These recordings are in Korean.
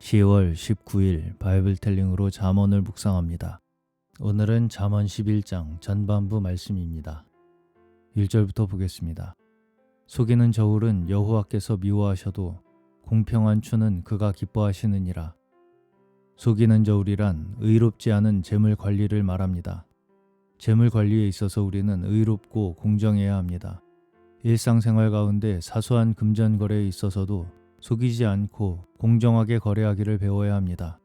10월 19일 바이블텔링으로 잠언을 묵상합니다. 오늘은 잠언 11장 전반부 말씀입니다. 1절부터 보겠습니다. 속이는 저울은 여호와께서 미워하셔도 공평한 추는 그가 기뻐하시느니라. 속이는 저울이란 의롭지 않은 재물 관리를 말합니다. 재물 관리에 있어서 우리는 의롭고 공정해야 합니다. 일상생활 가운데 사소한 금전 거래에 있어서도 속이지 않고 공정하게 거래하기를 배워야 합니다.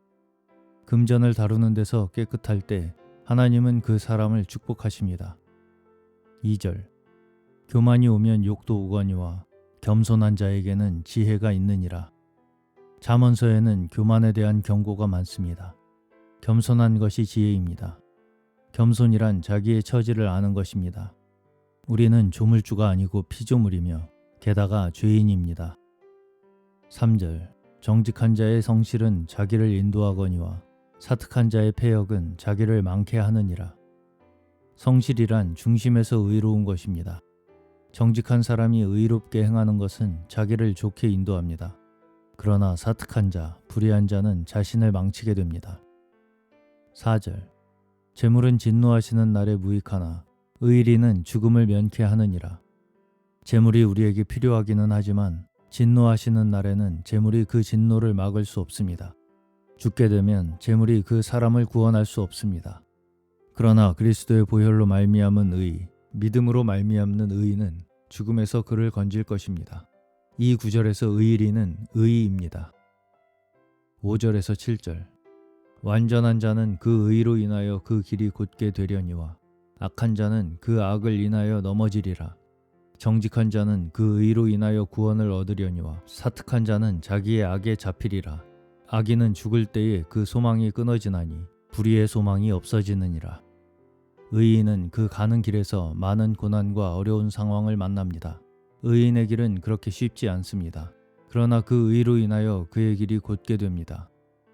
금전을 다루는 데서 깨끗할 때 하나님은 그 사람을 축복하십니다. 2절 교만이 오면 욕도 오거니와 겸손한 자에게는 지혜가 있느니라. 잠언서에는 교만에 대한 경고가 많습니다. 겸손한 것이 지혜입니다. 겸손이란 자기의 처지를 아는 것입니다. 우리는 조물주가 아니고 피조물이며 게다가 죄인입니다. 3절 정직한 자의 성실은 자기를 인도하거니와 사특한 자의 패역은 자기를 망케 하느니라. 성실이란 중심에서 의로운 것입니다. 정직한 사람이 의롭게 행하는 것은 자기를 좋게 인도합니다. 그러나 사특한 자, 불의한 자는 자신을 망치게 됩니다. 4절 재물은 진노하시는 날에 무익하나 의리는 죽음을 면케 하느니라. 재물이 우리에게 필요하기는 하지만 진노하시는 날에는 재물이 그 진노를 막을 수 없습니다. 죽게 되면 재물이 그 사람을 구원할 수 없습니다. 그러나 그리스도의 보혈로 말미암은 의, 믿음으로 말미암는 의는 죽음에서 그를 건질 것입니다. 이 구절에서 의리는 의입니다. 5절에서 7절 완전한 자는 그 의로 인하여 그 길이 곧게 되려니와 악한 자는 그 악을 인하여 넘어지리라. 정직한 자는 그 의로 인하여 구원을 얻으려니와 사특한 자는 자기의 악에 잡히리라. 악인은 죽을 때에 그 소망이 끊어지나니 불의의 소망이 없어지느니라. 의인은 그 가는 길에서 많은 고난과 어려운 상황을 만납니다. 의인의 길은 그렇게 쉽지 않습니다. 그러나 그 의로 인하여 그의 길이 곧게 됩니다.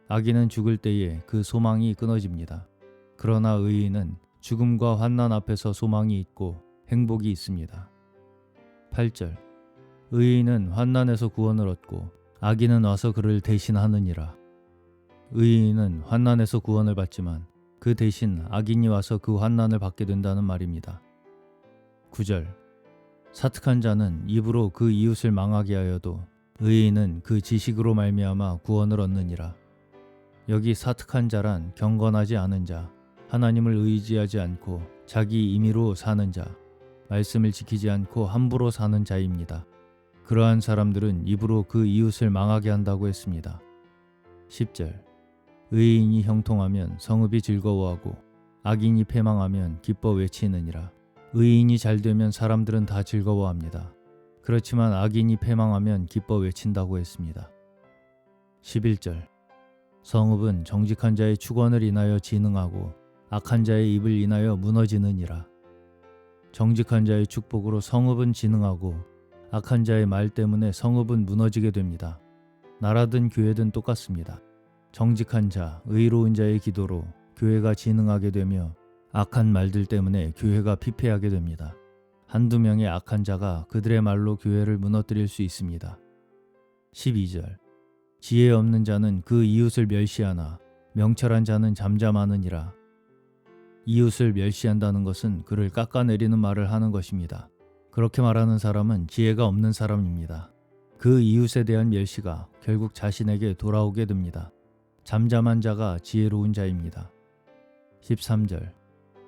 악인은 죽을 때에 그 소망이 끊어집니다. 그러나 의인은 죽음과 환난 앞에서 소망이 있고 행복이 있습니다. 8절 의인은 환난에서 구원을 얻고 악인은 와서 그를 대신하느니라. 의인은 환난에서 구원을 받지만 그 대신 악인이 와서 그 환난을 받게 된다는 말입니다. 9절 사특한 자는 입으로 그 이웃을 망하게 하여도 의인은 그 지식으로 말미암아 구원을 얻느니라. 여기 사특한 자란 경건하지 않은 자, 하나님을 의지하지 않고 자기 임의로 사는 자, 말씀을 지키지 않고 함부로 사는 자입니다. 그러한 사람들은 입으로 그 이웃을 망하게 한다고 했습니다. 10절 의인이 형통하면 성읍이 즐거워하고 악인이 패망하면 기뻐 외치느니라. 의인이 잘되면 사람들은 다 즐거워합니다. 그렇지만 악인이 패망하면 기뻐 외친다고 했습니다. 11절 성읍은 정직한 자의 축원을 인하여 진흥하고 악한 자의 입을 인하여 무너지느니라. 정직한 자의 축복으로 성읍은 진흥하고 악한 자의 말 때문에 성읍은 무너지게 됩니다. 나라든 교회든 똑같습니다. 정직한 자, 의로운 자의 기도로 교회가 진흥하게 되며 악한 말들 때문에 교회가 피폐하게 됩니다. 한두 명의 악한 자가 그들의 말로 교회를 무너뜨릴 수 있습니다. 12절 지혜 없는 자는 그 이웃을 멸시하나 명철한 자는 잠잠하느니라. 이웃을 멸시한다는 것은 그를 깎아내리는 말을 하는 것입니다. 그렇게 말하는 사람은 지혜가 없는 사람입니다. 그 이웃에 대한 멸시가 결국 자신에게 돌아오게 됩니다. 잠잠한 자가 지혜로운 자입니다. 13절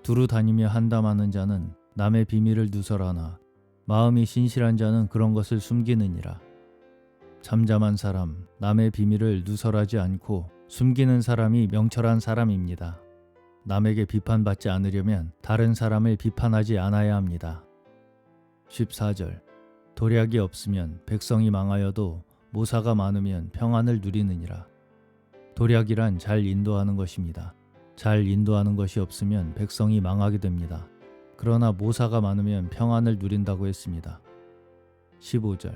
두루 다니며 한담하는 자는 남의 비밀을 누설하나 마음이 신실한 자는 그런 것을 숨기느니라. 잠잠한 사람, 남의 비밀을 누설하지 않고 숨기는 사람이 명철한 사람입니다. 남에게 비판받지 않으려면 다른 사람을 비판하지 않아야 합니다. 14절 도략이 없으면 백성이 망하여도 모사가 많으면 평안을 누리느니라. 도략이란 잘 인도하는 것입니다. 잘 인도하는 것이 없으면 백성이 망하게 됩니다. 그러나 모사가 많으면 평안을 누린다고 했습니다. 15절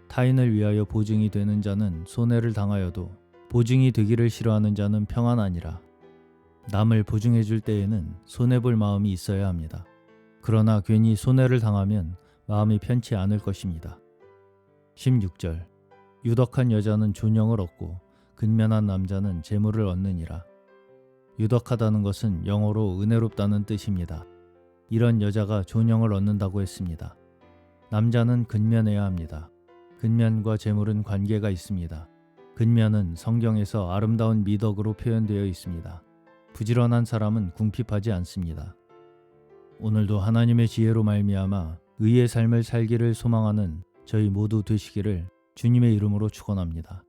타인을 위하여 보증이 되는 자는 손해를 당하여도 보증이 되기를 싫어하는 자는 평안하니라. 남을 보증해 줄 때에는 손해볼 마음이 있어야 합니다. 그러나 괜히 손해를 당하면 마음이 편치 않을 것입니다. 16절 유덕한 여자는 존영을 얻고 근면한 남자는 재물을 얻느니라. 유덕하다는 것은 영어로 은혜롭다는 뜻입니다. 이런 여자가 존영을 얻는다고 했습니다. 남자는 근면해야 합니다. 근면과 재물은 관계가 있습니다. 근면은 성경에서 아름다운 미덕으로 표현되어 있습니다. 부지런한 사람은 궁핍하지 않습니다. 오늘도 하나님의 지혜로 말미암아 의의 삶을 살기를 소망하는 저희 모두 되시기를 주님의 이름으로 축원합니다.